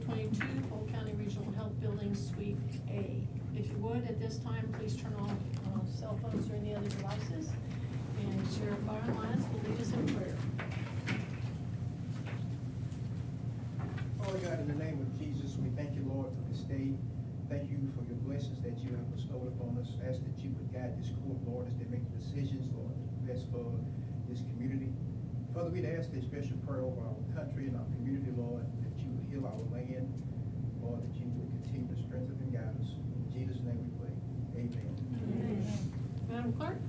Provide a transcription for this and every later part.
2022 Polk County Regional Health Building Suite A. If you would, at this time, please turn off cell phones or any other devices. And Sheriff Byron Lyons will lead us in prayer. Father God, in the name of Jesus, we thank you, Lord, for this day. Thank you for your blessings that you have bestowed upon us. Ask that you would guide this court, Lord, as they make decisions, Lord, best for this community. Father, we'd ask a special prayer over our country and our community, Lord, that you would heal our land, Lord, that you would continue to strengthen and guide us. In Jesus' name we pray. Amen. Amen. Madam Clerk?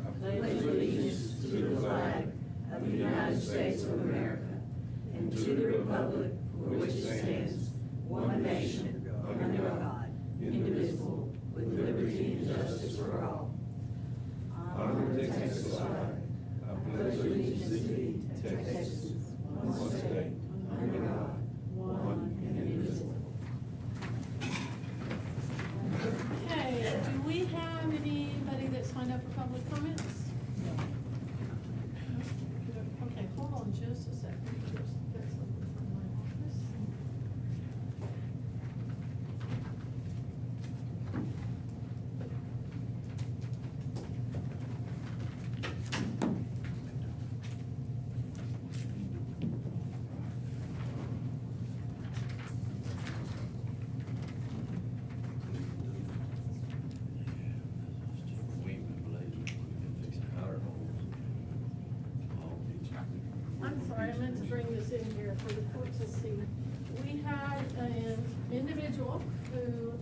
I pledge allegiance to the flag of the United States of America and to the republic for which it stands, one nation, under God, indivisible, with liberty and justice for all. Honor the Texas flag. I pledge allegiance to thee, Texas, one state, under God, one and indivisible. Okay, do we have anybody that signed up for public comments? Okay, hold on just a second. Just get something from my office. I'm sorry, I meant to bring this in here for the court to see. We had an individual who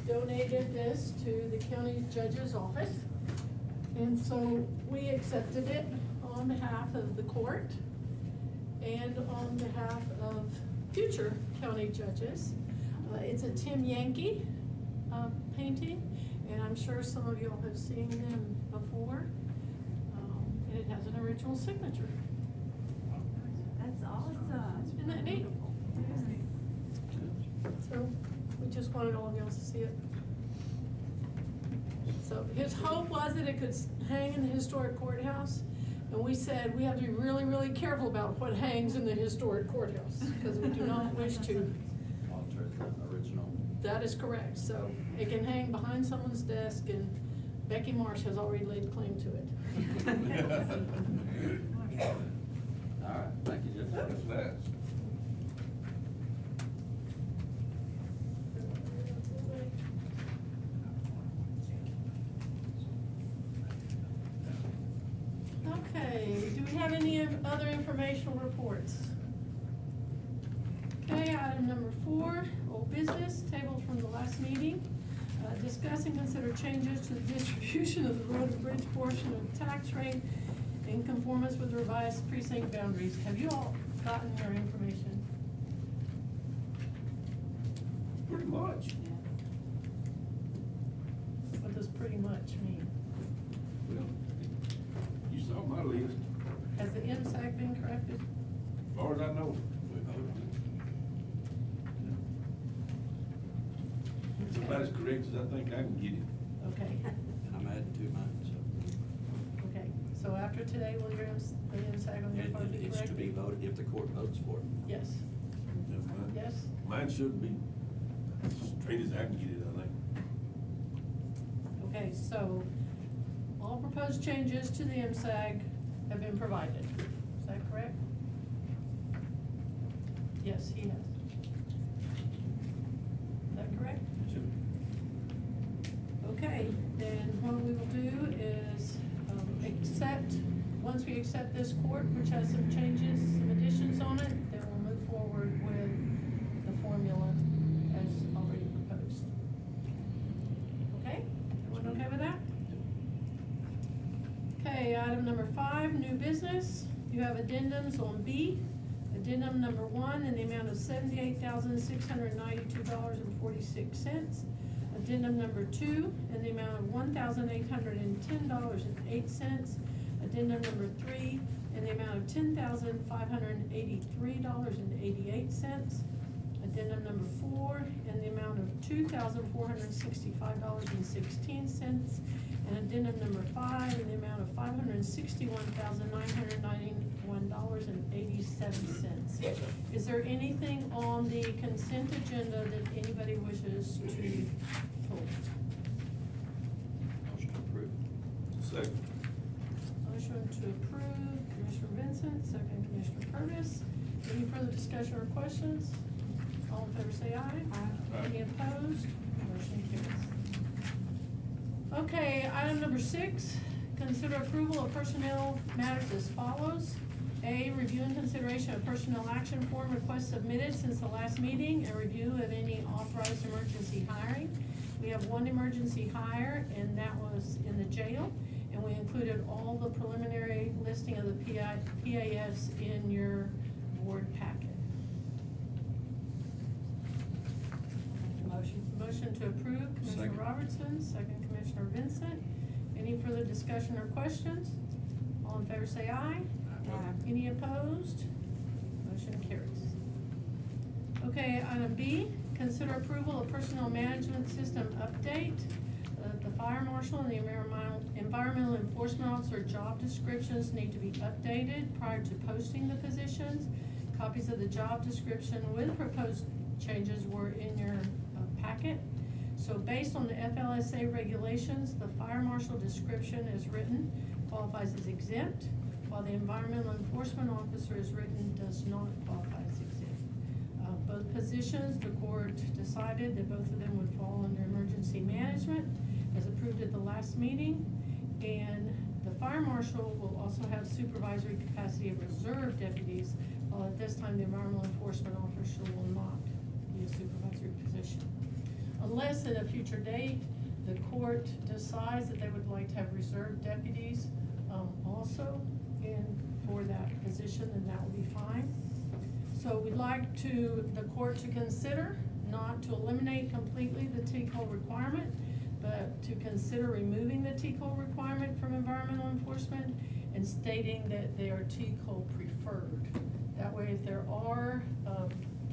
donated this to the county judge's office. And so we accepted it on behalf of the court and on behalf of future county judges. It's a Tim Yankee painting, and I'm sure some of y'all have seen them before. And it has an original signature. That's awesome. Isn't that neat? So we just wanted all of y'all to see it. So his hope was that it could hang in the historic courthouse. And we said we have to be really, really careful about what hangs in the historic courthouse because we do not wish to. Alter the original. That is correct. So it can hang behind someone's desk, and Becky Marsh has already laid claim to it. All right, thank you, Jeff. That's nice. Okay, do we have any other informational reports? Okay, item number 4, old business, tabled from the last meeting. Discuss and consider changes to the distribution of the road and bridge portion of the tax rate in conformance with the revised precinct boundaries. Have you all gotten your information? Pretty much. What does pretty much mean? Well, you saw my list, Has the MSAC been corrected? as far as I know. It's about as correct as I think I can get it. Okay, And I'm adding to mine, so. okay. So after today, will your the MSAC on your part be It's to be corrected? voted if the court votes for it. Yes, yes? Mine should be as straight as I can get it, I think. Okay, so all proposed changes to the MSAG have been provided. Is that correct? Yes, he has. Is that correct? Should. Okay, then what we will do is once we accept this court, which has some changes, some additions on it, then we'll move forward with the formula as already proposed. Okay? Everyone okay with that? Okay, item number 5, new business. You have addendums on B. Addendum number 1 in the amount of $78,692.46. Addendum number 2 in the amount of $1,810.08. Addendum number 3 in the amount of $10,583.88. Addendum number 4 in the amount of $2,465.16. And addendum number 5 in the amount of $561,999 $1.87. Is there anything on the consent agenda that anybody wishes to pull? Motion approved. Second. Motion to approve, Commissioner Vincent, second Commissioner Purvis. Any further discussion or questions? All in favor say aye. Aye. Any opposed? Motion carries. Okay, item number 6, consider approval of personnel matters as follows. A, review and consideration of personnel action form requests submitted since the last meeting, and review of any authorized emergency hiring. We have one emergency hire, and that was in the jail, and we included all the preliminary listing of the PAS in your board packet. Motion to approve, Commissioner Second. Robertson, second Commissioner Vincent. Any further discussion or questions? All in favor say aye. Any opposed? Motion carries. Okay, item B, consider approval of personnel management system update. The fire marshal and the environmental enforcement officer job descriptions need to be updated prior to posting the positions. Copies of the job description with proposed changes were in your packet. So based on the FLSA regulations, the fire marshal description as written qualifies as exempt, while the environmental enforcement officer as written does not qualify as exempt. Both positions, the court decided that both of them would fall under emergency management as approved at the last meeting. And the fire marshal will also have supervisory capacity of reserve deputies, while at this time the environmental enforcement officer will not be a supervisory position. Unless at a future date, the court decides that they would like to have reserve deputies also for that position, then that will be fine. So we'd like the court to consider not to eliminate completely the TCOL requirement, but to consider removing the TCOL requirement from environmental enforcement and stating that they are TCOL preferred. That way, if there are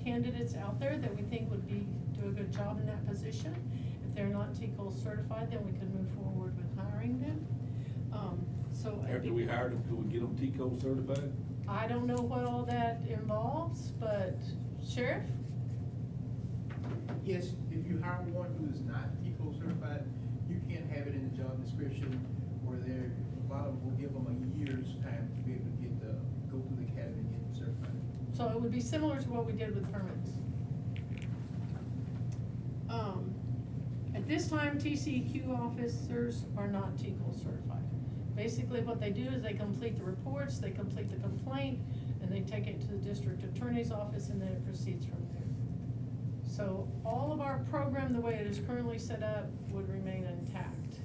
candidates out there that we think would do a good job in that position, if they're not TCOL certified, then we can move forward with hiring them. After we hire them, do we get them TCO certified? I don't know what all that involves, but Sheriff? Yes, if you hire one who is not TCO certified, you can't have it in the job description where a lot of them will give them a year's time to be able to go through the academy and get certified. So it would be similar to what we did with permits. At this time, TCEQ officers are not TCOL certified. Basically, what they do is they complete the reports, they complete the complaint, and they take it to the district attorney's office, and then it proceeds from there. So all of our program, the way it is currently set up, would remain intact.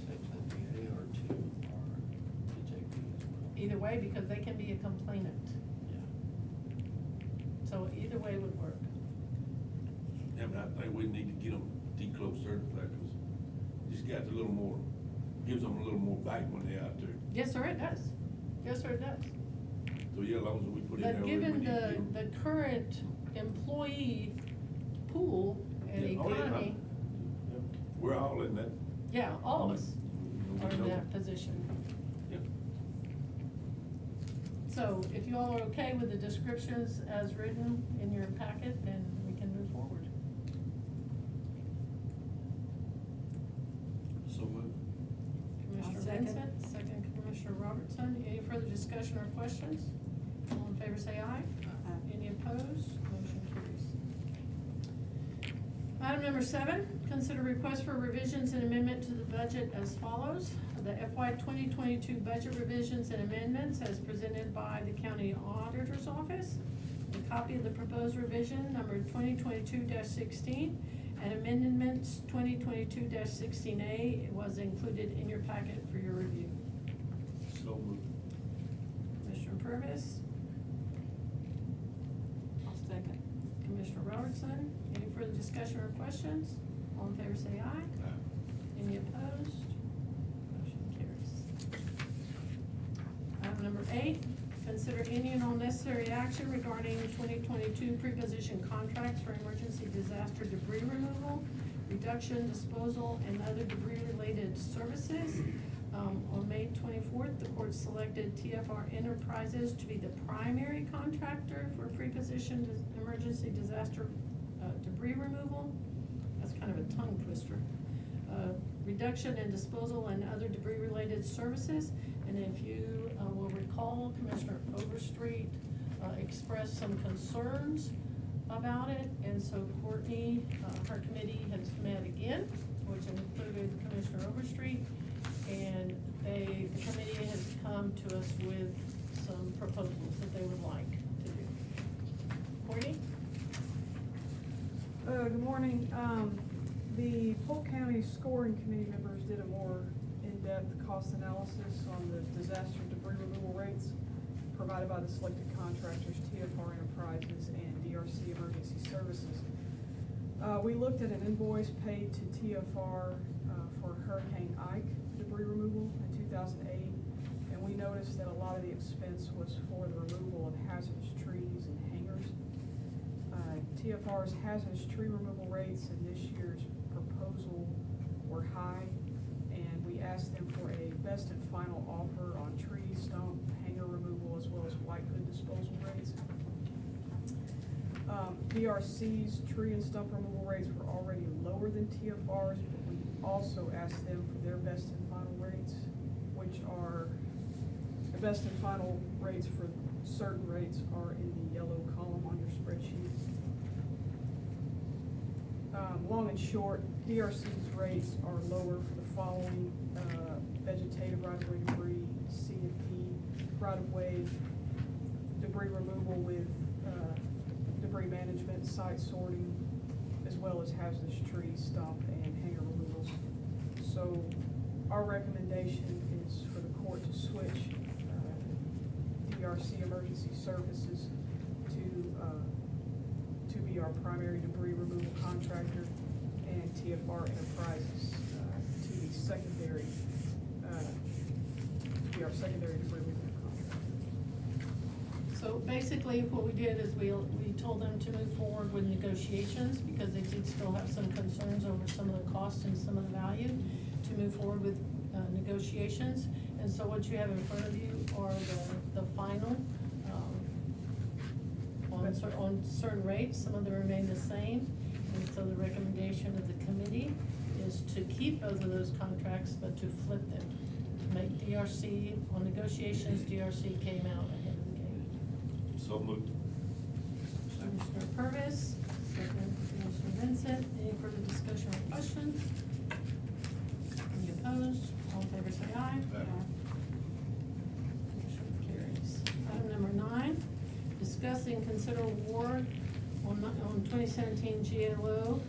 Say to the PA or to the JP as well. Either way, because they can be a complainant. Yeah. So either way would work. Yeah, but I think we need to get them TCO certified, because this guy's a little more, gives them a little more bite when they're out there. Yes, sir, it does. Yes, sir, it does. So yeah, as long as we put in there. But we given need to get 'em. the current employee pool and Yeah, oh, yeah, economy, yeah. We're all in that. yeah, all of us We are in know. that position. Yeah. So if you all are okay with the descriptions as written in your packet, then we can move forward. So moved. Commissioner I'll second. Vincent, second Commissioner Robertson. Any further discussion or questions? All in favor say aye. Any opposed? Motion carries. Item number 7, consider request for revisions and amendment to the budget as follows. The FY 2022 budget revisions and amendments as presented by the County Auditor's Office. A copy of the proposed revision number 2022-16 and amendments 2022-16A was included in your packet for your review. So moved. Commissioner Purvis, I'll second. Commissioner Robertson, any further discussion or questions? All in favor say aye. Any opposed? Motion carries. Item number 8, consider any and all necessary action regarding 2022 preposition contracts for emergency disaster debris removal, reduction, disposal, and other debris-related services. On May 24th, the court selected TFR Enterprises to be the primary contractor for pre-positioned emergency disaster debris removal. That's kind of a tongue twister. Reduction and disposal and other debris-related services. And if you will recall, Commissioner Overstreet expressed some concerns about it. And so Courtney, her committee has met again, which included Commissioner Overstreet. And the committee has come to us with some proposals that they would like to do. Courtney? Good morning. The Polk County Scoring Committee members did a more in-depth cost analysis on the disaster debris removal rates provided by the selected contractors, TFR Enterprises and DRC Emergency Services. We looked at an invoice paid to TFR for Hurricane Ike debris removal in 2008, and we noticed that a lot of the expense was for the removal of hazardous trees and hangers. TFR's hazardous tree removal rates in this year's proposal were high, and we asked them for a best and final offer on tree, stump, hanger removal, as well as white good disposal rates. DRC's tree and stump removal rates were already lower than TFR's, but we also asked them for their best and final rates, which are, the best and final rates for certain rates are in the yellow column on your spreadsheet. Long and short, DRC's rates are lower for the following: vegetative right-of-way debris, C&P, right-of-way debris removal with debris management, site sorting, as well as hazardous tree, stump, and hanger removals. So our recommendation is for the court to switch DRC Emergency Services to be our primary debris removal contractor, and TFR Enterprises to be secondary, to be our secondary debris removal contractor. So basically, what we did is we told them to move forward with negotiations, because they did still have some concerns over some of the cost and some of the value, to move forward with negotiations. And so what you have in front of you are the final, on certain rates. Some of them remain the same. And so the recommendation of the committee is to keep both of those contracts, but to flip them. To make DRC, on negotiations, DRC came out ahead of the game. So moved. Commissioner Purvis, second Commissioner Vincent. Any further discussion or questions? Any opposed? All in favor say aye. Motion carries. Item number 9, discuss and consider award on 2017 GLO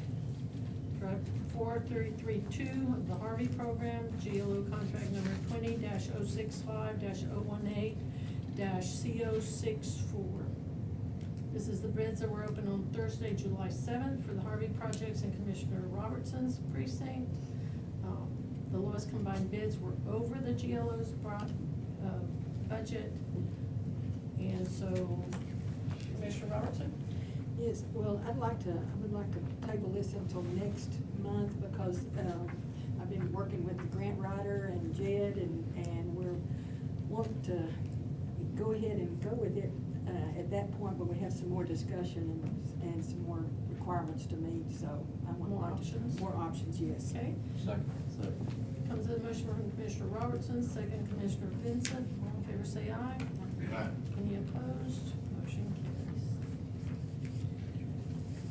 Drug 4332 of the Harvey Program, GLO contract number 20-065-018-CO64. This is the bids that were open on Thursday, July 7th for the Harvey projects in Commissioner Robertson's precinct. The lowest combined bids were over the GLO's budget. And so, Commissioner Robertson? Yes, well, I would like to table this until next month, because I've been working with the grant writer and Jed, and we're wanting to go ahead and go with it at that point, but we have some more discussion and some more requirements to meet, so I want More options? More options, yes. Okay. Second. Comes in a motion from Commissioner Robertson, second Commissioner Vincent. All in favor say aye. Aye. Any opposed? Motion carries.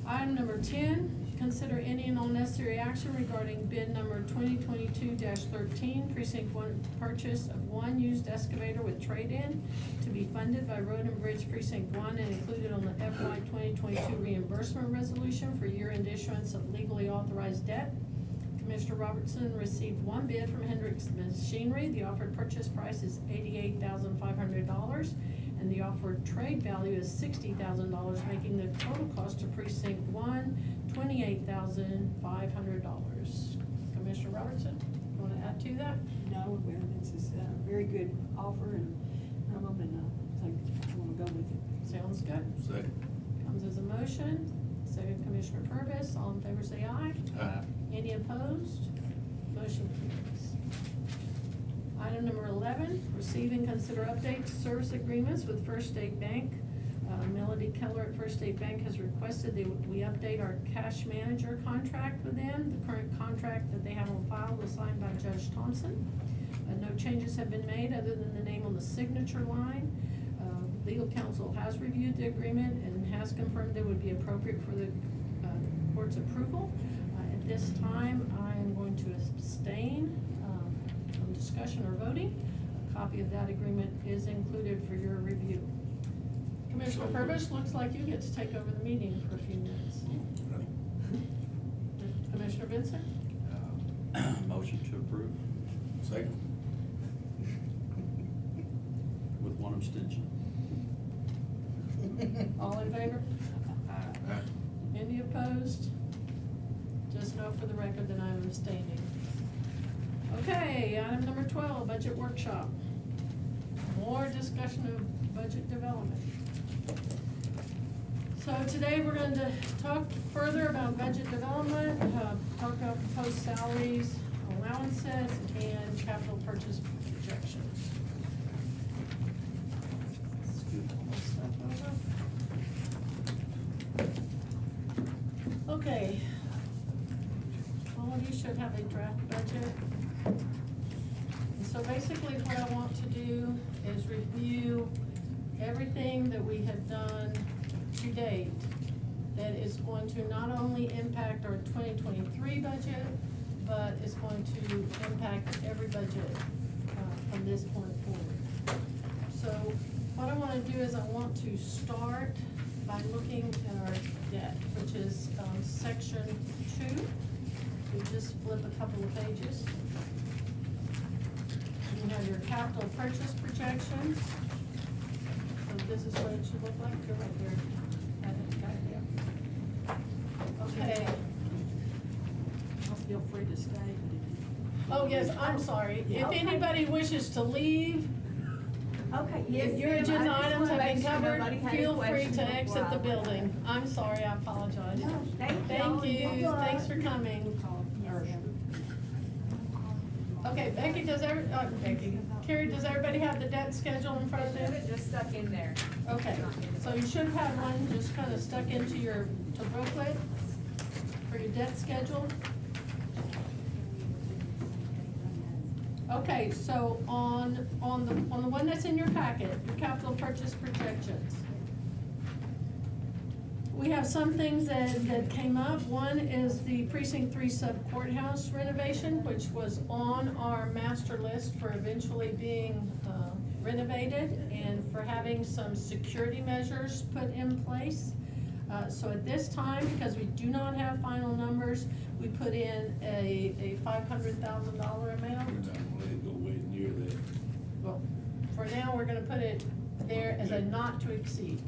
Item number 10, consider any and all necessary action regarding bid number 2022-13, precinct 1 purchase of 1 used excavator with trade-in to be funded by Road and Bridge Precinct 1 and included on the FY 2022 reimbursement resolution for year-end issuance of legally authorized debt. Commissioner Robertson received 1 bid from Hendricks Machinery. The offered purchase price is $88,500, and the offered trade value is $60,000, making the total cost to precinct 1 $28,500. Commissioner Robertson, you want to add to that? No, well, this is a very good offer, and I want to go with it. Sounds good. Second. Comes as a motion. Second Commissioner Purvis. All in favor say aye. Aye. Any opposed? Motion carries. Item number 11, receive and consider updates service agreements with First State Bank. Melody Keller at First State Bank has requested that we update our cash manager contract with them. The current contract that they have on file was signed by Judge Thompson. No changes have been made other than the name on the signature line. Legal counsel has reviewed the agreement and has confirmed it would be appropriate for the court's approval. At this time, I am going to abstain from discussion or voting. A copy of that agreement is included for your review. Commissioner Purvis, looks like you get to take over the meeting for a few minutes. Commissioner Vincent? Motion to approve Second? with one abstention. All in favor? Any opposed? Just know for the record that I'm abstaining. Okay, item number 12, budget workshop. More discussion of budget development. So today we're going to talk further about budget development, talk about proposed salaries, allowances, and capital purchase projections. Okay. All of you should have a draft budget. And so basically what I want to do is review everything that we have done to date that is going to not only impact our 2023 budget, but is going to impact every budget from this point forward. So what I want to do is I want to start by looking at our debt, which is section 2. We just flip a couple of pages. You have your capital purchase projections. So this is what it should look like. Go right there. Got it, yeah. Okay. Feel free to stay. Oh, yes, I'm sorry. If Okay. anybody wishes to leave, Okay, if yes, your ma'am, I agenda just items wanna have been make sure nobody covered, had any feel free questions to before exit I the went. building. I'm sorry, I apologize. No, thank y'all. Thank you, Good luck. thanks for coming. Yes, ma'am. Okay, Carrie, does everybody have the debt schedule in front of them? Just stuck in there. Okay, so you should have one just kind of stuck into your, to booklet for your debt schedule. Okay, so on the one that's in your packet, your capital purchase projections. We have some things that came up. One is the precinct 3 sub courthouse renovation, which was on our master list for eventually being renovated and for having some security measures put in place. So at this time, because we do not have final numbers, we put in a $500,000 amount. We're not gonna let it go way near that. Well, for now, we're gonna put it there as a not to exceed.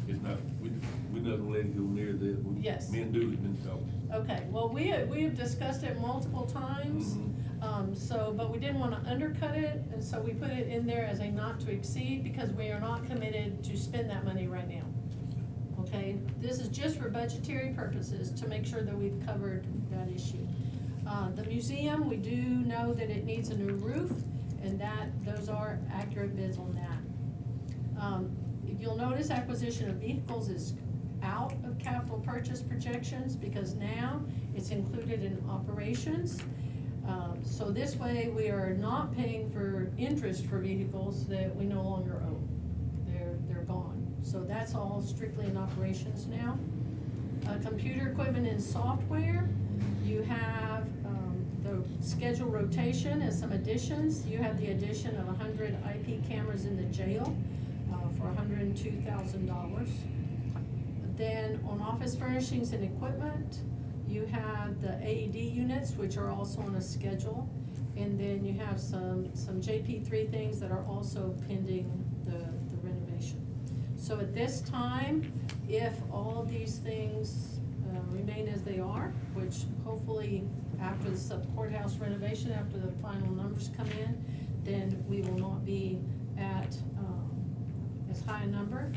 It's not, we're not gonna let it go near that. Yes. Me and Dooley's been talking. Okay, well, we have discussed it multiple times, but we didn't wanna undercut it, and so we put it in there as a not to exceed, because we are not committed to spend that money right now. Okay, this is just for budgetary purposes, to make sure that we've covered that issue. The museum, we do know that it needs a new roof, and those are accurate bids on that. If you'll notice, acquisition of vehicles is out of capital purchase projections, because now it's included in operations. So this way, we are not paying for interest for vehicles that we no longer own. They're gone. So that's all strictly in operations now. Computer equipment and software, you have the schedule rotation and some additions. You have the addition of 100 IP cameras in the jail for $102,000. Then on office furnishings and equipment, you have the AED units, which are also on a schedule. And then you have some JP3 things that are also pending the renovation. So at this time, if all of these things remain as they are, which hopefully after the sub-courthouse renovation, after the final numbers come in, then we will not be at as high a number.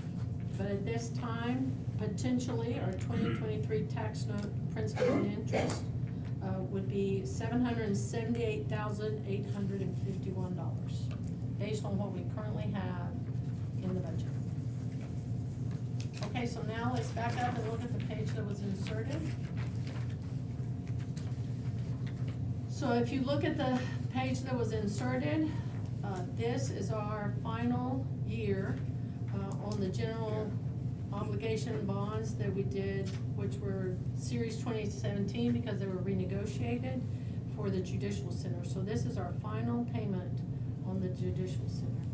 But at this time, potentially, our 2023 tax note principal and interest would be $778,851, based on what we currently have in the budget. Okay, so now let's back up and look at the page that was inserted. So if you look at the page that was inserted, this is our final year on the general obligation bonds that we did, which were Series 2017 because they were renegotiated for the Judicial Center. So this is our final payment on the Judicial Center.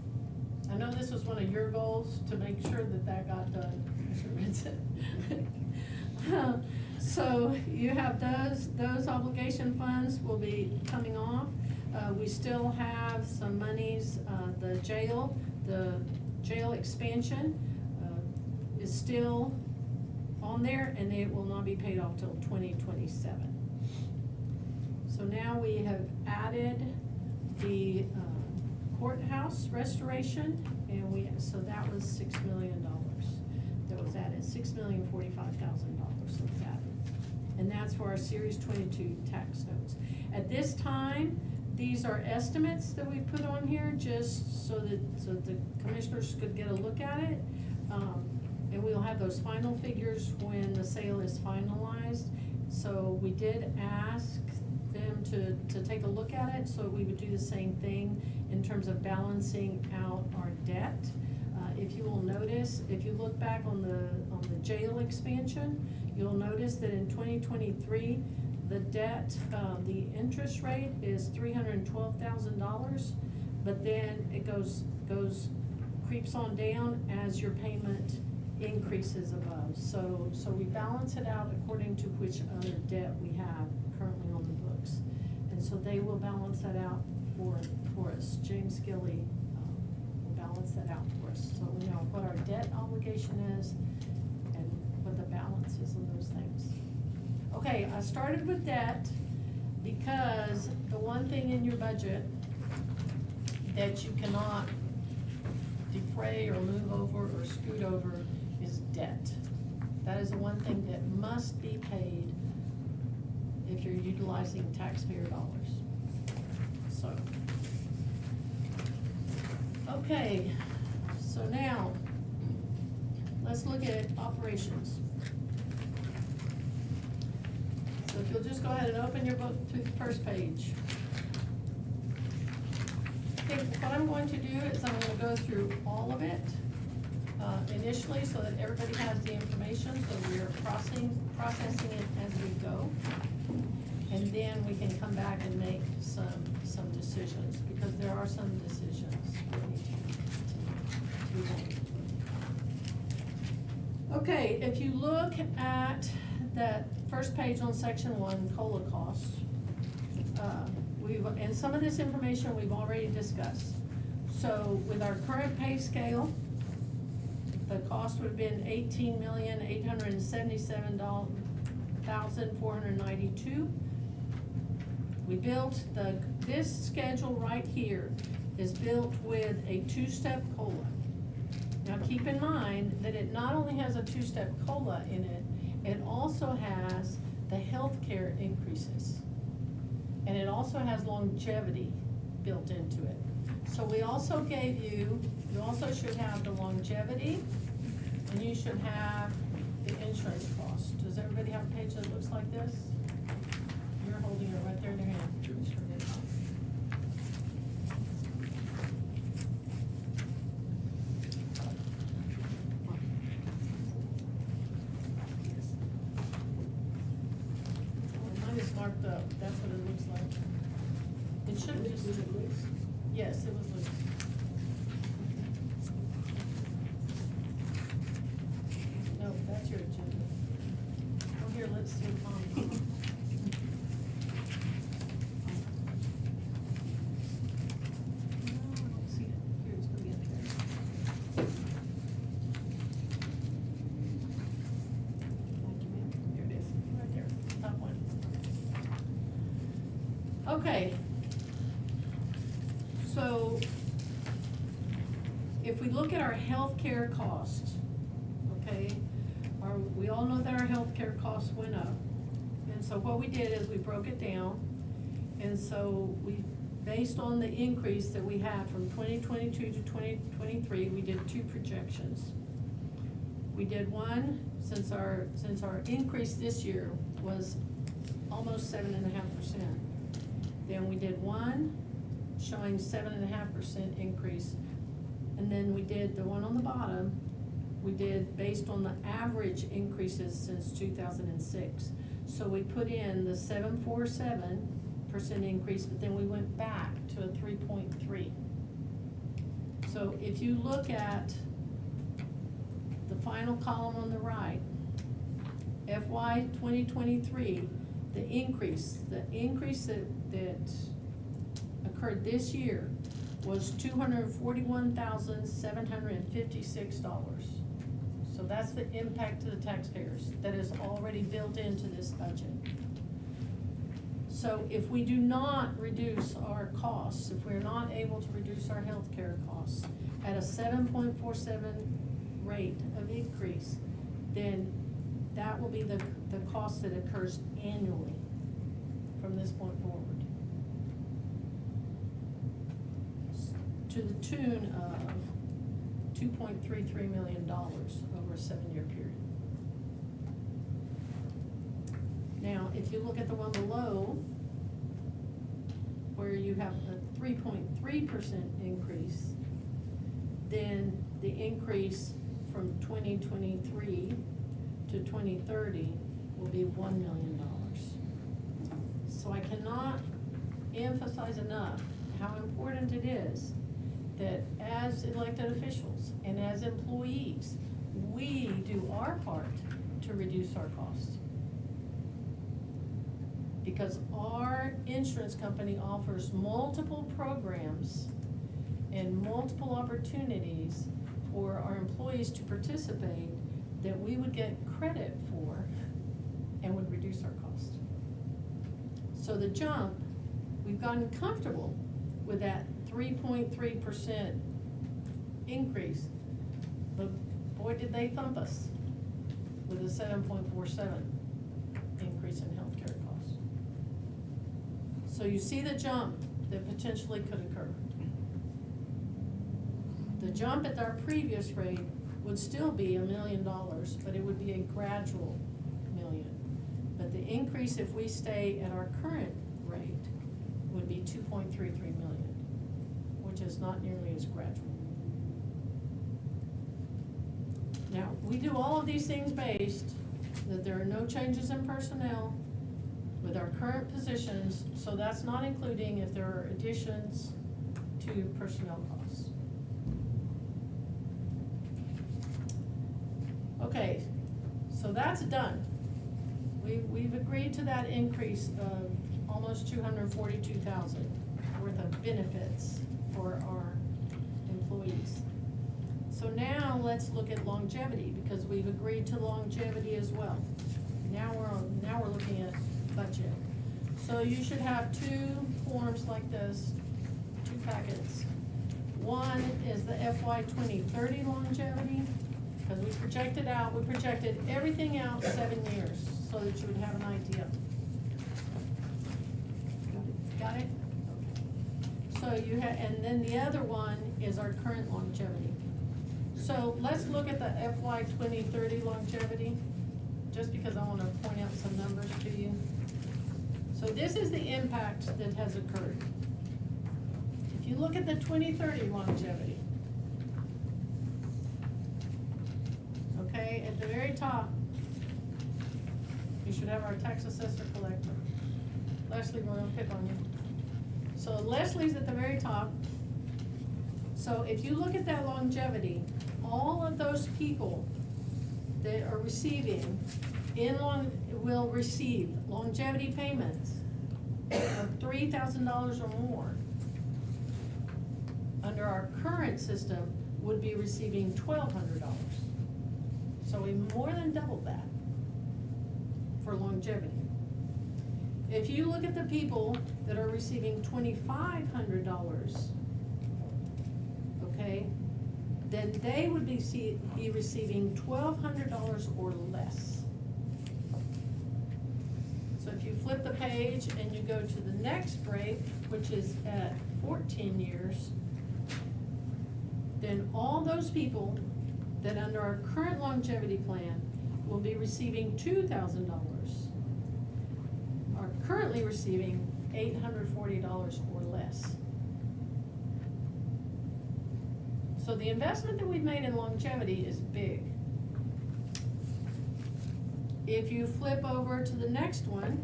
I know this was one of your goals, to make sure that that got done, Mr. Vincent. So you have those obligation funds will be coming off. We still have some monies, the jail expansion is still on there, and it will not be paid off till 2027. So now we have added the courthouse restoration, and so that was $6 million that was added, $6,045,000 was added. And that's for our Series 22 tax notes. At this time, these are estimates that we put on here, just so that the commissioners could get a look at it. And we'll have those final figures when the sale is finalized. So we did ask them to take a look at it, so we would do the same thing in terms of balancing out our debt. If you will notice, if you look back on the jail expansion, you'll notice that in 2023, the debt, the interest rate is $312,000, but then it creeps on down as your payment increases above. So we balance it out according to which other debt we have currently on the books. And so they will balance that out for us. James Gilley will balance that out for us. So we know what our debt obligation is and what the balance is on those things. Okay, I started with debt because the one thing in your budget that you cannot defray or move over or scoot over is debt. That is the one thing that must be paid if you're utilizing taxpayer dollars. So, okay, so now, let's look at operations. So if you'll just go ahead and open your book to the first page. I think what I'm going to do is I'm gonna go through all of it initially, so that everybody has the information, so we're processing it as we go. And then we can come back and make some decisions, because there are some decisions we need to make. Okay, if you look at that first page on section 1, COLA costs, and some of this information we've already discussed. So with our current pay scale, the cost would have been $18,877,492. We built this schedule right here is built with a 2-step COLA. Now keep in mind that it not only has a 2-step COLA in it, it also has the healthcare increases. And it also has longevity built into it. So we also gave you also should have the longevity, and you should have the insurance cost. Does everybody have a page that looks like this? You're holding it right there in your hand. Mine is marked up, that's what it looks like. It should just. Was it loose? Yes, it was loose. No, that's your agenda. Oh, here, let's do Tommy. No, I don't see it. Here, it's gonna be up there. Thank you, ma'am. Here it is, right there, top one. Okay. So, if we look at our healthcare costs, okay, we all know that our healthcare costs went up. And And so what we did is we broke it down, and so we, based on the increase that we had from 2022 to 2023, we did two projections. We did one, since our increase this year was almost 7.5%. Then we did one showing 7.5% increase. And then we did the one on the bottom, we did based on the average increases since 2006. So we put in the 7.47% increase, but then we went back to a 3.3. So if you look at the final column on the right, FY 2023, the increase that occurred this year was $241,756. So that's the impact to the taxpayers that is already built into this budget. So if we do not reduce our costs, if we're not able to reduce our healthcare costs at a 7.47 rate of increase, then that will be the cost that occurs annually from this point forward, to the tune of $2.33 million over a 7-year period. Now, if you look at the one below, where you have a 3.3% increase, then the increase from 2023 to 2030 will be $1 million. So I cannot emphasize enough how important it is that as elected officials and as employees, we do our part to reduce our costs. Because our insurance company offers multiple programs and multiple opportunities for our employees to participate that we would get credit for and would reduce our costs. So the jump, we've gotten comfortable with that 3.3% increase, but boy, did they thump us with a 7.47 increase in healthcare costs. So you see the jump that potentially could occur. The jump at our previous rate would still be $1 million, but it would be a gradual million. But the increase, if we stay at our current rate, would be 2.33 million, which is not nearly as gradual. Now, we do all of these things based that there are no changes in personnel with our current positions, so that's not including if there are additions to personnel costs. Okay, so that's done. We've agreed to that increase of almost 242,000 worth of benefits for our employees. So now let's look at longevity, because we've agreed to longevity as well. Now we're looking at budget. So you should have two forms like this, two packets. One is the FY 2030 longevity, because we projected everything out 7 years, so that you would have an idea. Got it? So you have, and then the other one is our current longevity. So let's look at the FY 2030 longevity, just because I want to point out some numbers to you. So this is the impact that has occurred. If you look at the 2030 longevity, okay, at the very top, you should have our tax assessor collector. Leslie, we're gonna pick on you. So Leslie's at the very top. So if you look at that longevity, all of those people that are receiving will receive longevity payments of $3,000 or more. Under our current system, would be receiving $1,200. So we more than doubled that for longevity. If you look at the people that are receiving $2,500, okay, then they would be receiving $1,200 or less. So if you flip the page and you go to the next break, which is at 14 years, then all those people that under our current longevity plan will be receiving $2,000 are currently receiving $840 or less. So the investment that we've made in longevity is big. If you flip over to the next one,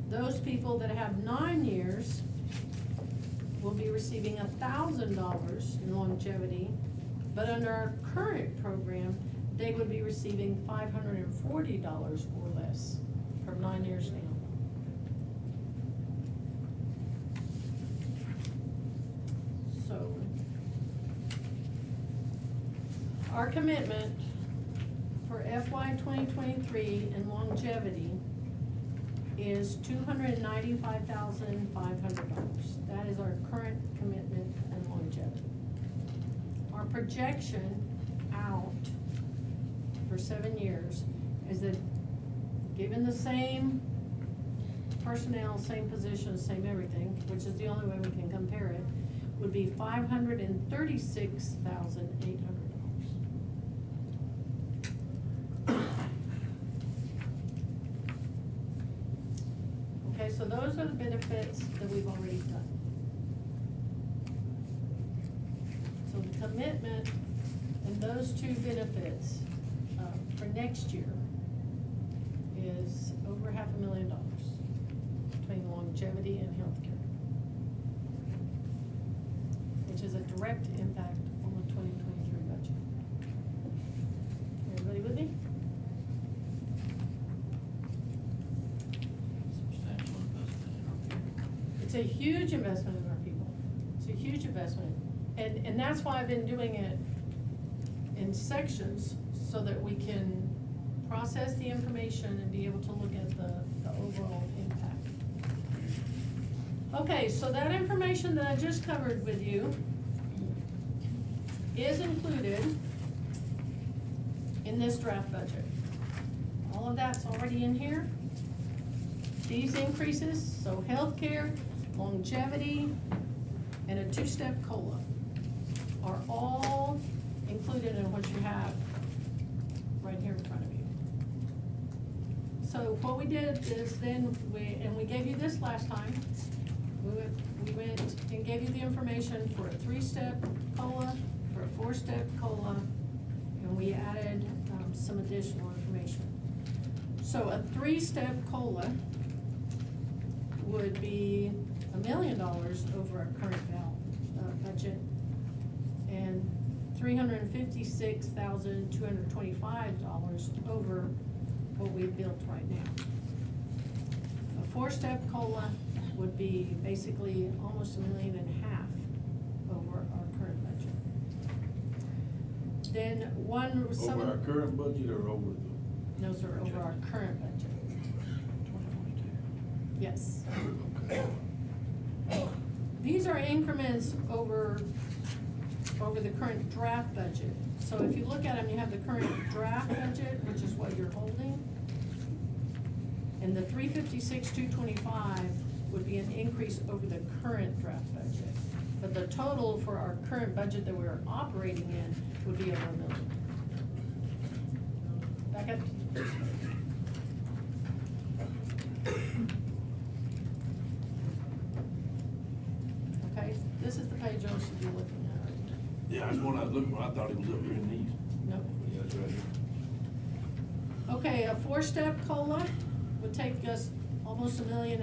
those people that have 9 years will be receiving $1,000 in longevity, but under our current program, they would be receiving $540 or less from 9 years down. So, our commitment for FY 2023 in longevity is $295,500. That is our current commitment in longevity. Our projection out for 7 years is that, given the same personnel, same position, same everything, which is the only way we can compare it, would be $536,800. Okay, so those are the benefits that we've already done. So the commitment and those two benefits for next year is over $500,000 between longevity and healthcare, which is a direct impact on the 2023 budget. Everybody with me? Substantial investment in our people. It's a huge investment in our people. It's a huge investment. And that's why I've been doing it in sections, so that we can process the information and be able to look at the overall impact. Okay, so that information that I just covered with you is included in this draft budget. All of that's already in here. These increases, so healthcare, longevity, and a 2-step COLA are all included in what you have right here in front of you. So what we did is then we gave you this last time. We went and gave you the information for a 3-step COLA, for a 4-step COLA, and we added some additional information. So a 3-step COLA would be $1 million over our current budget, and $356,225 over what we've built right now. A 4-step COLA would be basically almost $1.5 million over our current budget. Then Over our current budget or over the? No, sir, over our current budget. 2022. Yes. Okay. These are increments over the current draft budget. So if you look at them, you have the current draft budget, which is what you're holding. And the 356,225 would be an increase over the current draft budget. But the total for our current budget that we're operating in would be over $1 million. Back up to the first page. Okay, this is the page I should be looking at right now. Yeah, that's one I was looking for. I thought it was up here in these. Nope. Yeah, that's right here. Okay, a 4-step COLA would take us almost $1.5 million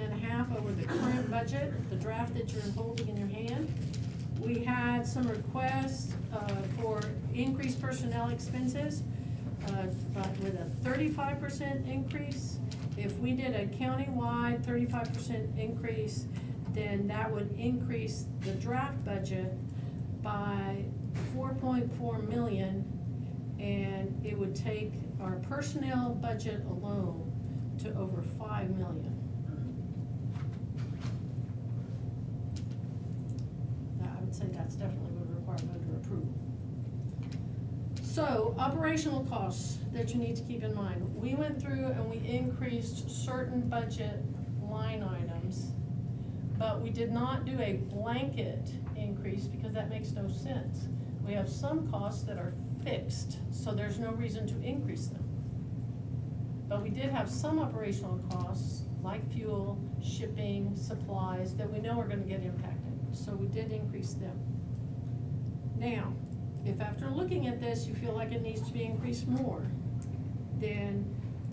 over the current budget, the draft that you're holding in your hand. We had some requests for increased personnel expenses, but with a 35% increase. If we did a countywide 35% increase, then that would increase the draft budget by $4.4 million, and it would take our personnel budget alone to over $5 million. Now, I would say that's definitely would require voter approval. So, operational costs that you need to keep in mind. We went through and we increased certain budget line items, but we did not do a blanket increase because that makes no sense. We have some costs that are fixed, so there's no reason to increase them. But we did have some operational costs, like fuel, shipping, supplies, that we know are gonna get impacted, so we did increase them. Now, if after looking at this, you feel like it needs to be increased more, then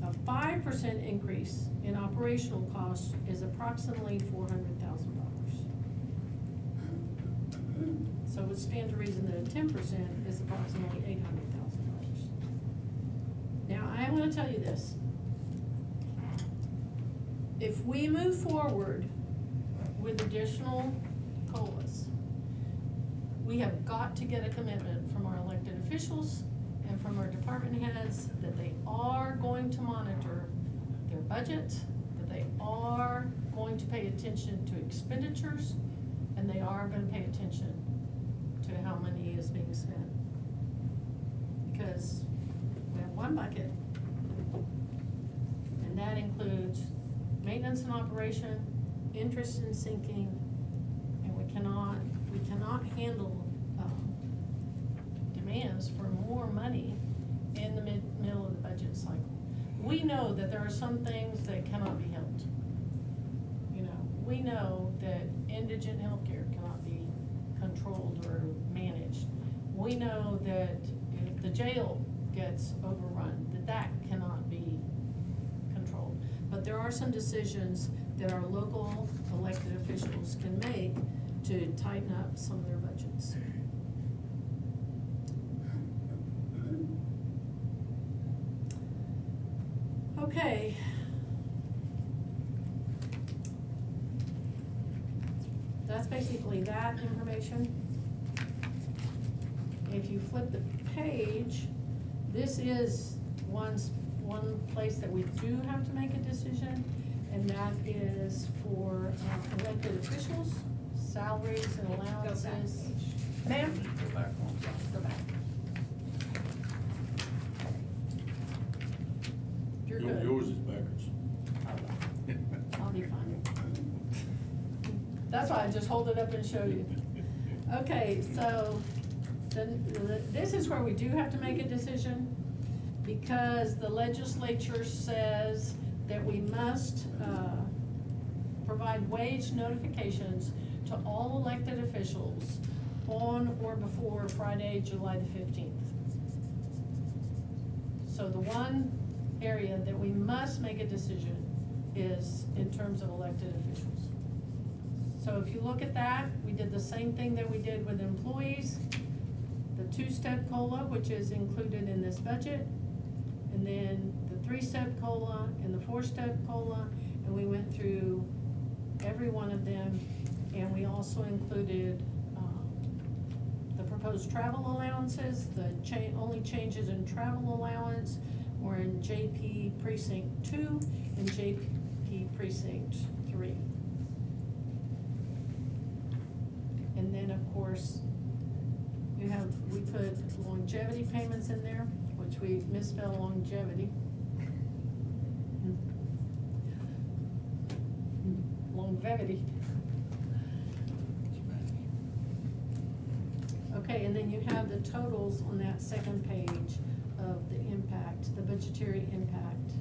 a 5% increase in operational costs is approximately $400,000. So it would stand to reason that a 10% is approximately $800,000. Now, I am gonna tell you this. If we move forward with additional COLAs, we have got to get a commitment from our elected officials and from our department heads that they are going to monitor their budget, that they are going to pay attention to expenditures, and they are gonna pay attention to how money is being spent. Because we have one bucket, and that includes maintenance and operation, interest and sinking, and we cannot handle demands for more money in the middle of the budget cycle. We know that there are some things that cannot be helped. You know, we know that indigent healthcare cannot be controlled or managed. We know that if the jail gets overrun, that cannot be controlled. But there are some decisions that our local elected officials can make to tighten up some of their budgets. Okay. That's basically that information. If you flip the page, this is one place that we do have to make a decision, and that is for elected officials, salaries and allowances. Ma'am? Go back one. Go back. You're good. Yours is backwards. I'll be fine. That's why I just hold it up and show you. Okay, so this is where we do have to make a decision, because the legislature says that we must provide wage notifications to all elected officials on or before Friday, July the 15th. So the one area that we must make a decision is in terms of elected officials. So if you look at that, we did the same thing that we did with employees. The 2-step COLA, which is included in this budget, and then the 3-step COLA and the 4-step COLA, and we went through every one of them, and we also included the proposed travel allowances. The only changes in travel allowance were in JP Precinct 2 and JP Precinct 3. And then, of course, we put longevity payments in there, which we misspelled longevity. Longevity. Okay, and then you have the totals on that second page of the impact, the budgetary impact.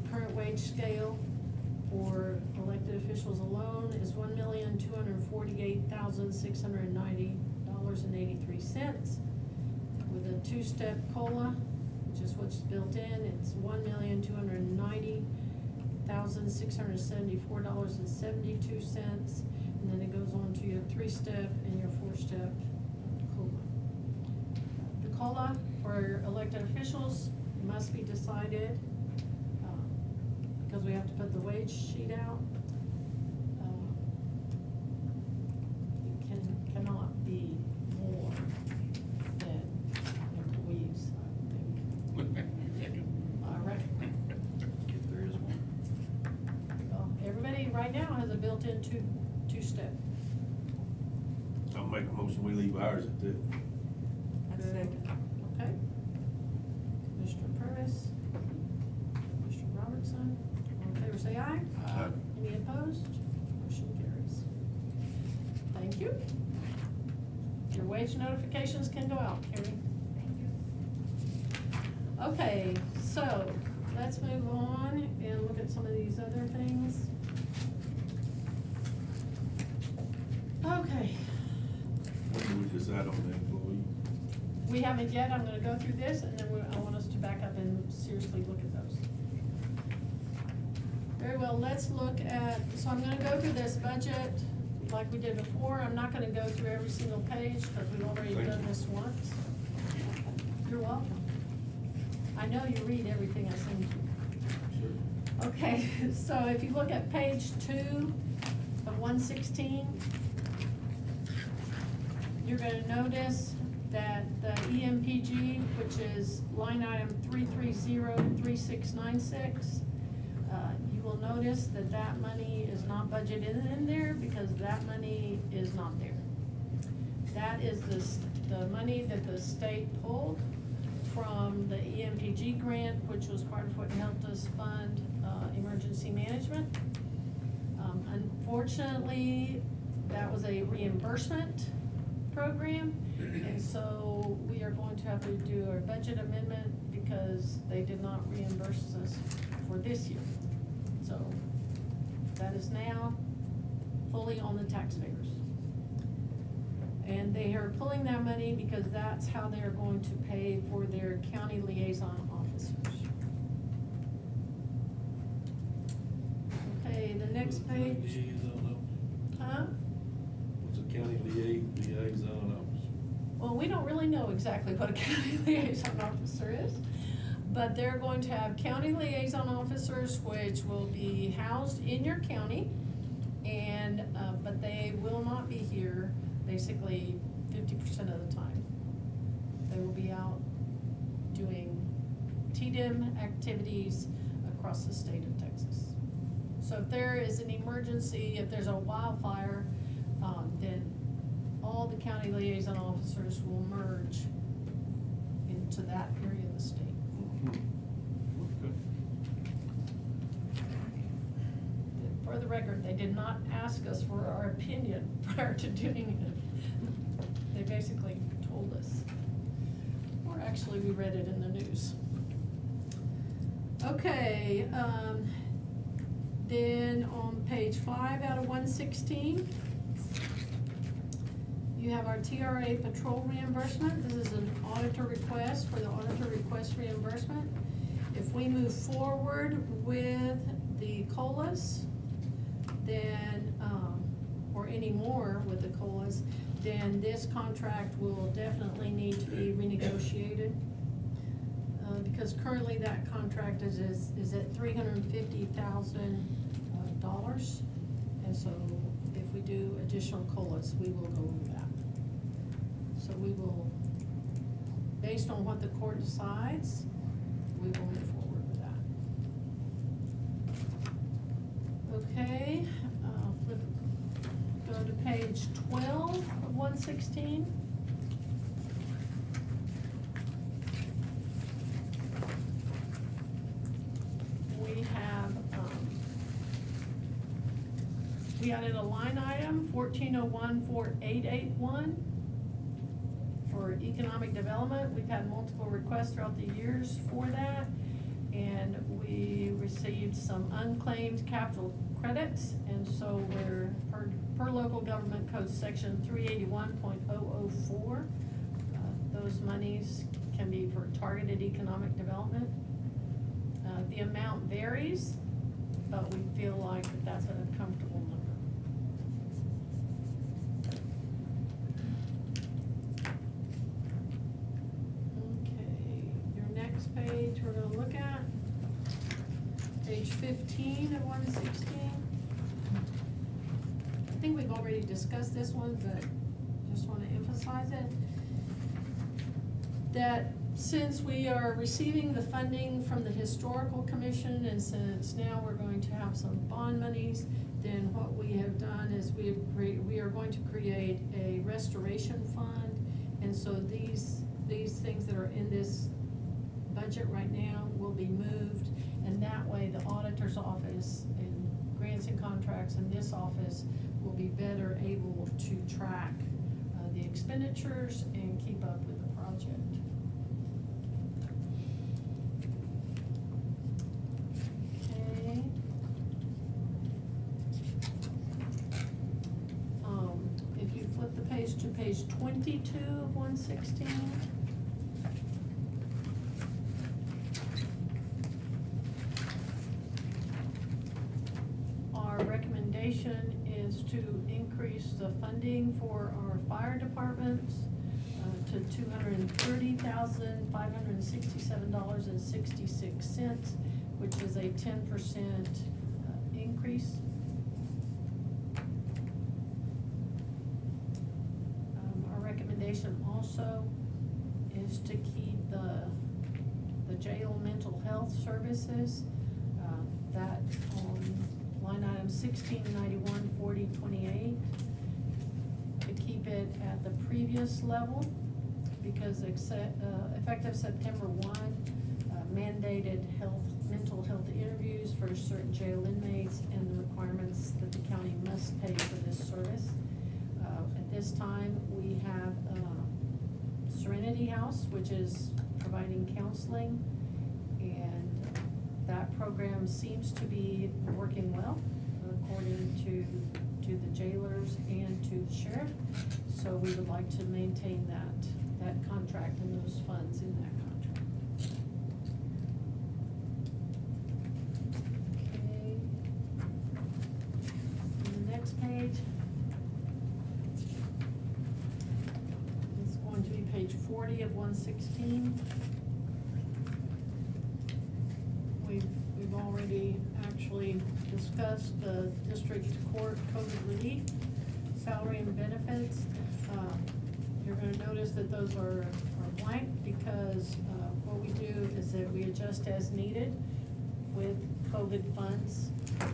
The current wage scale for elected officials alone is $1,248,690.83. With a 2-step COLA, which is what's built in, it's $1,290,674.72, and then it goes on to your 3-step and your 4-step COLA. The COLA for elected officials must be decided, because we have to put the wage sheet out. It cannot be more than employees, I think. All right. If there is one. Well, everybody right now has a built-in 2-step. I'll make a motion, we leave ours at that. Okay, say aye. Aye. Any opposed? Motion carries. Thank you. Your wage notifications can go out, Carrie. Okay, so let's move on and look at some of these other things. Okay, When do we decide on the employee? we haven't yet, I'm gonna go through this and then I want us to back up and seriously look at those. Very well, let's look at, so I'm gonna go through this budget like we did before. I'm not gonna go through every single page because we've already Thank done you. this once. You're welcome. I know you read everything I send you. Sure. Okay, so if you look at page 2 of 116, you're gonna notice that the EMPG, which is line item 3303696, you will notice that that money is not budgeted in there because that money is not there. That is the money that the state pulled from the EMPG grant, which was part of what helped us fund emergency management. Unfortunately, that was a reimbursement program, and so we are going to have to do a budget amendment because they did not reimburse us for this year. So that is now fully on the taxpayers. And they are pulling that money because that's how they are going to pay for their county liaison officers. Okay, the next page. Liaison officer. Huh? What's a county liaison officer? Well, we don't really know exactly what a county liaison officer is, but they're going to have county liaison officers which will be housed in your county, and, but they will not be here basically 50% of the time. They will be out doing TDIM activities across the state of Texas. So if there is an emergency, if there's a wildfire, then all the county liaison officers will merge into that area of the state. Okay. For the record, they did not ask us for our opinion prior to doing it. They basically told us. Or actually, we read it in the news. Okay, then on page 5 out of 116, you have our TRA patrol reimbursement. This is an auditor request for the auditor request reimbursement. If we move forward with the COLAs, then, or any more with the COLAs, then this contract will definitely need to be renegotiated. Because currently that contract is at $350,000. And so if we do additional COLAs, we will go over that. So we will, based on what the court decides, we will move forward with that. Okay, go to page 12 of 116. We added a line item, 14014881, for economic development. We've had multiple requests throughout the years for that, and we received some unclaimed capital credits, and so we're, per local government code section 381.004, those monies can be for targeted economic development. The amount varies, but we feel like that's a comfortable number. Page we're gonna look at, page 15 of 116. I think we've already discussed this one, but just want to emphasize it. That since we are receiving the funding from the Historical Commission, and since now we're going to have some bond monies, then what we have done is we are going to create a restoration fund, and so these things that are in this budget right now will be moved, And that way, the auditor's office and grants and contracts in this office will be better able to track the expenditures and keep up with the project. Okay. If you flip the page to page 22 of 116. Our recommendation is to increase the funding for our fire departments to $230,567.66, which is a 10% increase. Our recommendation also is to keep the jail mental health services, that on line item 1691-4028, to keep it at the previous level, because effective September 1, mandated mental health interviews for certain jail inmates and the requirements that the county must pay for this service. At this time, we have Serenity House, which is providing counseling, and that program seems to be working well, according to the jailers and to the sheriff. So we would like to maintain that contract and those funds in that contract. Okay. On the next page is going to be page 40 of 116. We've already actually discussed the district court COVID relief, salary and benefits. You're gonna notice that those are blank, because what we do is that we adjust as needed with COVID funds,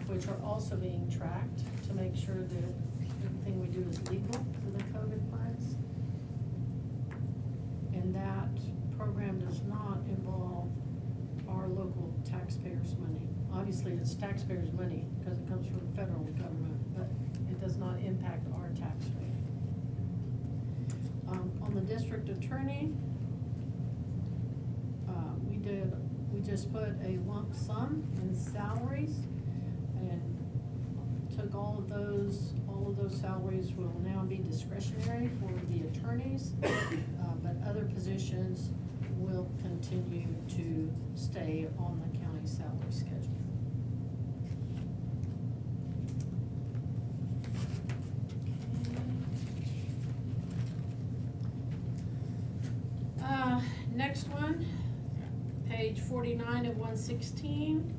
which are also being tracked to make sure that everything we do is legal for the COVID funds. And that program does not involve our local taxpayers' money. Obviously, it's taxpayers' money because it comes from the federal government, but it does not impact our tax rate. On the district attorney, we just put a lump sum in salaries and took all of those salaries will now be discretionary for the attorneys, but other positions will continue to stay on the county salary schedule. Next one, page 49 of 116.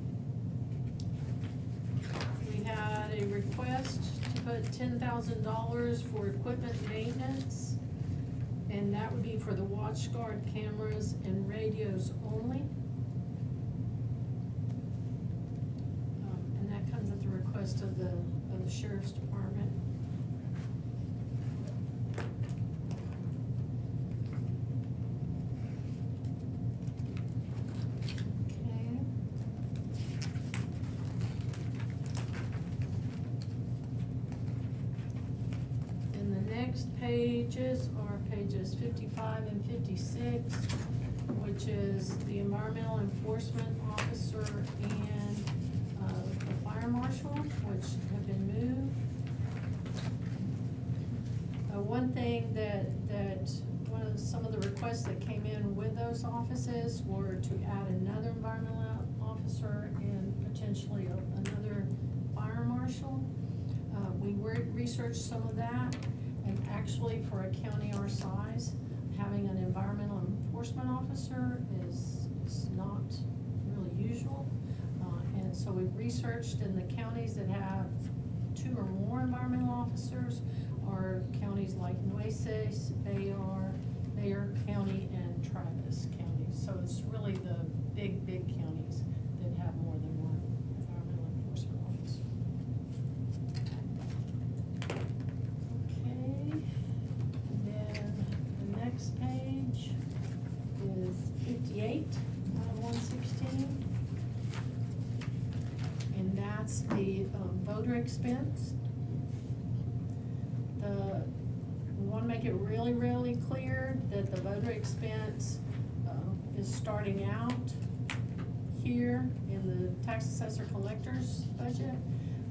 We had a request to put $10,000 for equipment maintenance, and that would be for the WatchGuard cameras and radios only. And that comes at the request of the sheriff's department. Okay. And the next pages are pages 55 and 56, which is the environmental enforcement officer and the fire marshal, which have been moved. One thing that some of the requests that came in with those offices were to add another environmental officer and potentially another fire marshal. We researched some of that, and actually for a county our size, having an environmental enforcement officer is not really usual. And so we've researched in the counties that have 2 or more environmental officers are counties like Nueces, Bayer County, and Travis County. So it's really the big counties that have more than one environmental enforcement officer. Okay, and then the next page is 58 out of 116. that's the voter expense. We wanna make it really, really clear that the voter expense is starting out here in the tax assessor collector's budget,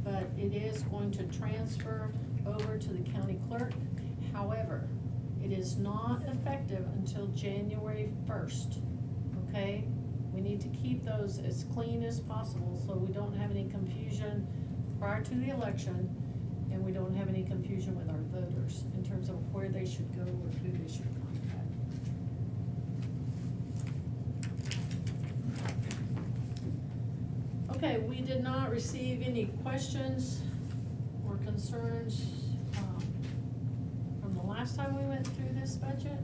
but it is going to transfer over to the county clerk. However, it is not effective until January 1st, okay? We need to keep those as clean as possible so we don't have any confusion prior to the election, and we don't have any confusion with our voters in terms of where they should go or who they should contact. Okay, we did not receive any questions or concerns from the last time we went through this budget.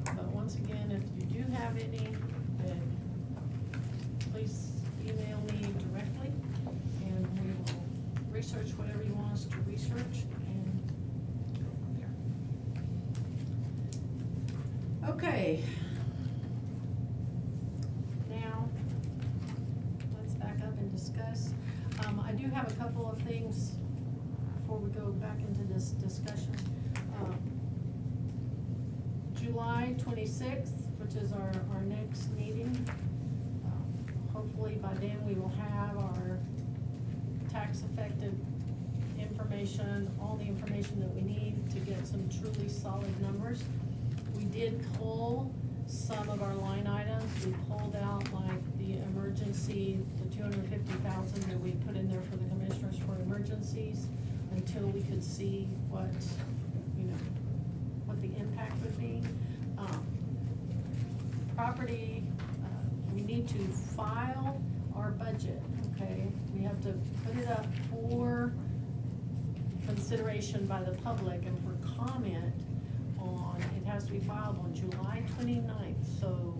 But once again, if you do have any, then please email me directly, and we will research whatever you want us to research and go from there. Okay. Now, let's back up and discuss. I do have a couple of things before we go back into this discussion. July 26th, which is our next meeting. Hopefully by then we will have our tax affected information, all the information that we need to get some truly solid numbers. We did pull some of our line items. We pulled out like the emergency, the 250,000 that we put in there for the commissioners for emergencies until we could see what, you know, what the impact would be. Property, we need to file our budget, okay? We have to put it up for consideration by the public and for comment on, it has to be filed on July 29th, so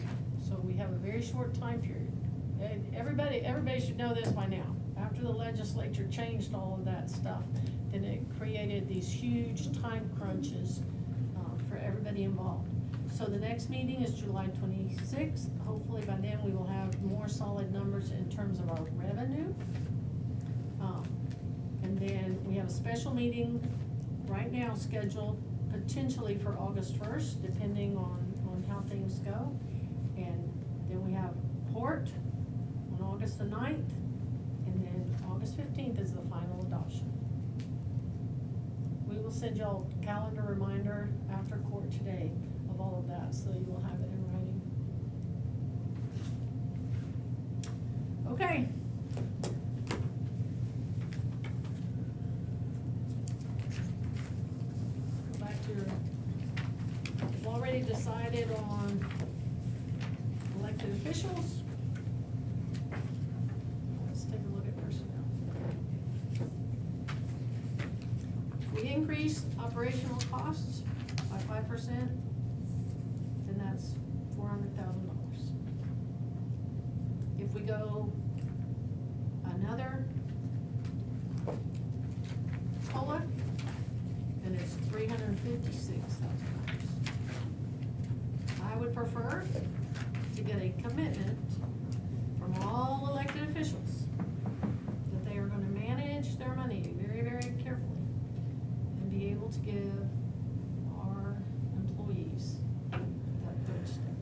we have a very short time period. And everybody should know this by now. After the legislature changed all of that stuff, then it created these huge time crunches for everybody involved. So the next meeting is July 26th. Hopefully by then we will have more solid numbers in terms of our revenue. And then we have a special meeting right now scheduled potentially for August 1st, depending on how things go. And then we have court on August the 9th, and then August 15th is the final adoption. We will send y'all a calendar reminder after court today of all of that, so you will have it in writing. Okay. Go back to your, we've already decided on elected officials. Let's take a look at personnel. If we increase operational costs by 5%, then that's $400,000. If we go another COLA, then it's $356,000. I would prefer to get a commitment from all elected officials that they are gonna manage their money very, very carefully and be able to give our employees that third step.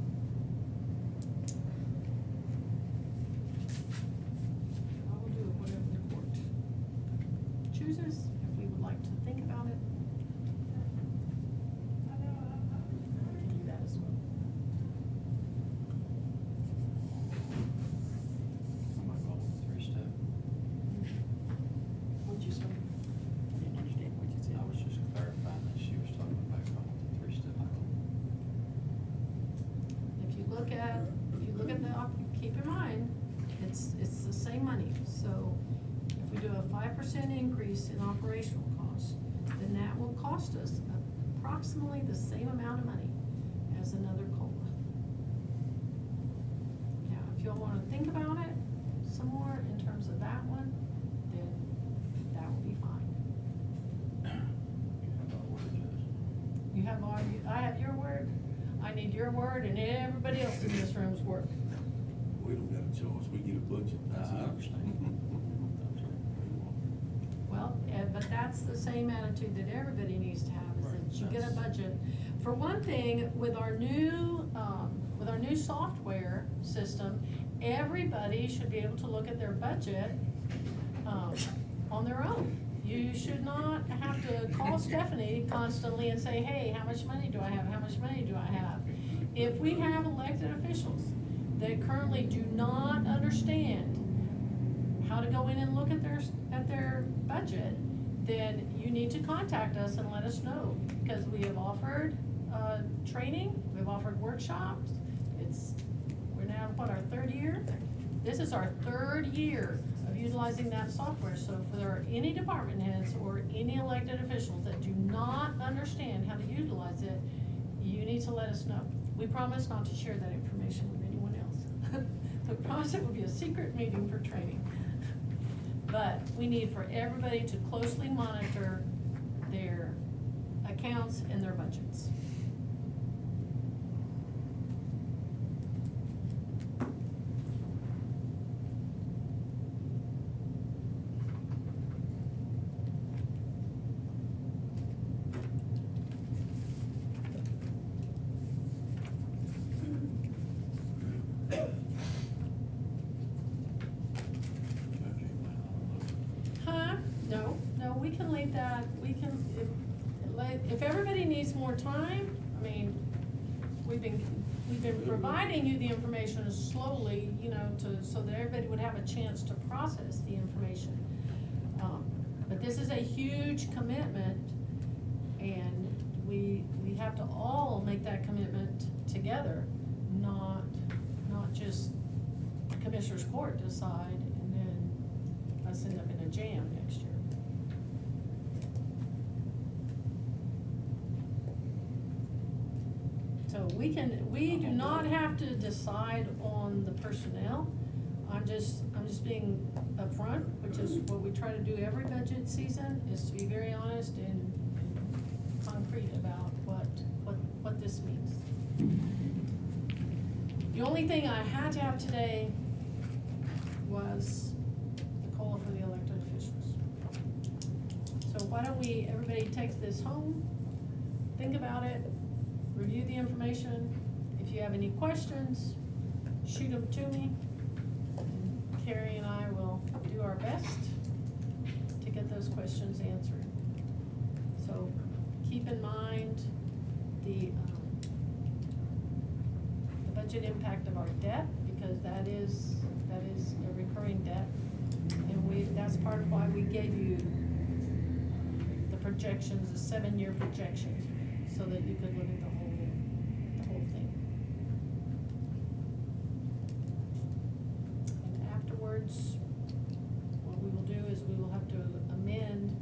I will do whatever the court chooses, if we would like to think about it. We can do that as well. I'm not going with three-step. What'd you say? I didn't understand what you said. I was just clarifying that she was talking about going with the three-step. If you look at keep in mind, it's the same money, so if we do a 5% increase in operational costs, then that will cost us approximately the same amount of money as another COLA. Now, if y'all wanna think about it some more in terms of that one, then that will be fine. You have our word, Judge. I have your word, I need your word, and everybody else in this room's word. We don't got a choice, we get a budget, that's it. I understand. but that's the same attitude that everybody needs to have, is that you get a budget. For one thing, with our new software system, everybody should be able to look at their budget, on their own. You should not have to call Stephanie constantly and say, hey, how much money do I have, how much money do I have? If we have elected officials that currently do not understand how to go in and look at their budget, then you need to contact us and let us know, because we have offered, training, we've offered workshops. We're now, what, our third year? This is our third year of utilizing that software, so if there are any department heads or any elected officials that do not understand how to utilize it, you need to let us know. We promise not to share that information with anyone else. We promise it will be a secret meeting for training. But we need for everybody to closely monitor their accounts and their budgets. No, we can leave that, if everybody needs more time, I mean, we've been providing you the information slowly, so that everybody would have a chance to process the information. But this is a huge commitment, and we have to all make that commitment together, not just Commissioners Court decide, and then us end up in a jam next year. So we do not have to decide on the personnel. I'm just being upfront, which is what we try to do every budget season, is to be very honest and concrete about what this means. The only thing I had to have today was the COLA for the elected officials. So why don't everybody takes this home, think about it, review the information. If you have any questions, shoot them to me. Carrie and I will do our best to get those questions answered. So keep in mind the budget impact of our debt, because that is a recurring debt. And that's part of why we gave you the projections, the 7-year projections, so that you could look at the whole thing. And afterwards, what we will do is we will have to amend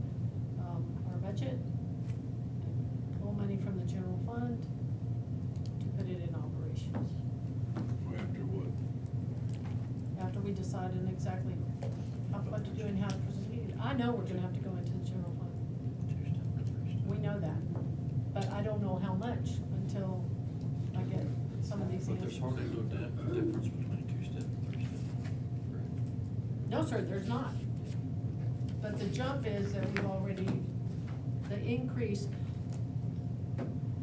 our budget and pull money from the general fund to put it in operations. After what? After we decide on exactly what to do and how to proceed. I know we're gonna have to go into the general fund. We know that, but I don't know how much until I get some of these But answers. there's hardly no difference between a two-step and three-step. No, sir, there's not. But the jump is that we've already, the increase,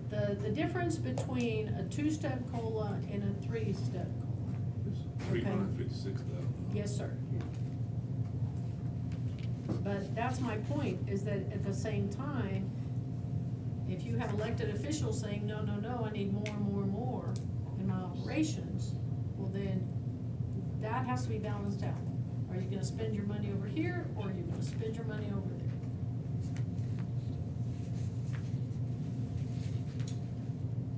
the difference between a 2-step COLA and a 3-step COLA. $356,000. Yes, sir. But that's my point, is that at the same time, if you have elected officials saying, no, I need more and more and more in my operations, well then, that has to be balanced out. Are you gonna spend your money over here, or are you gonna spend your money over there?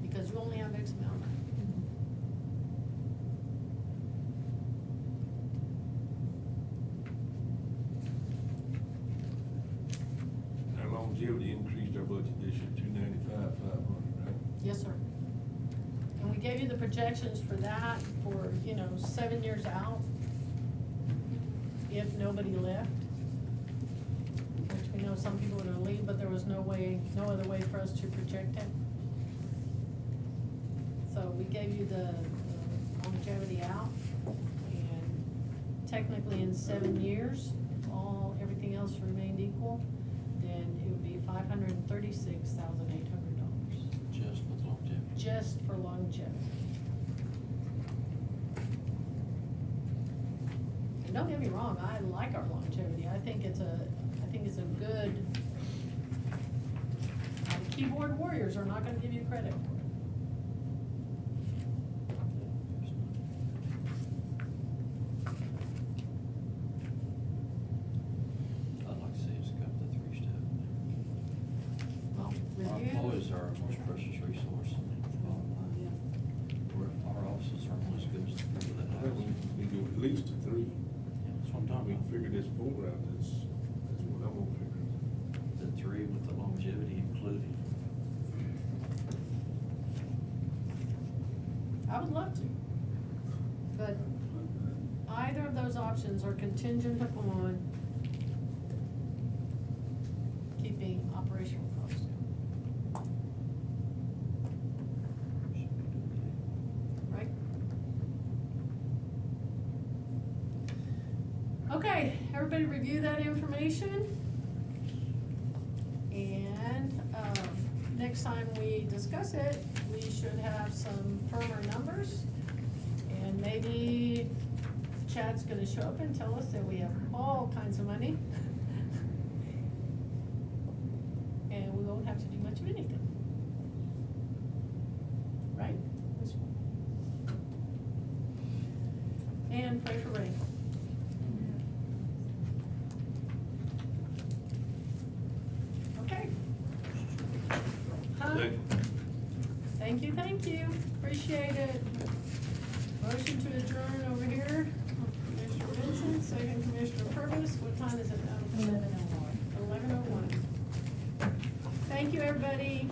Because you only have X amount of money. Our longevity increased our budget this year, $295,500, right? Yes, sir. And we gave you the projections for that for, 7 years out, if nobody left. Which we know some people are gonna leave, but there was no other way for us to project it. So we gave you the longevity out, and technically in 7 years, everything else remained equal. it would be $536,800, Just with longevity. just for longevity. And don't get me wrong, I like our longevity, I think it's a good, keyboard warriors are not gonna give you credit for it. I'd like to see us go up to 3-step. Well, Our review. employees are our most precious resource. Our offices are only as good as the people that I have think us. we do at least a 3. Yeah, that's what I'm talking We about. figure this 4 out, that's what I'm gonna figure. The 3 with the longevity included. I would love to, but either of those options are contingent upon keeping operational costs down, Should we do right? Okay, everybody review that information. And, next time we discuss it, we should have some firmer numbers. And maybe Chad's gonna show up and tell us that we have all kinds of money. And we won't have to do much of anything. Right? And pray for rain. Okay. Huh? Thank you, appreciate it. Motion to adjourn over here, Commissioner Vincent, second Commissioner Purvis, what time is it now? 11:01. Thank you, everybody.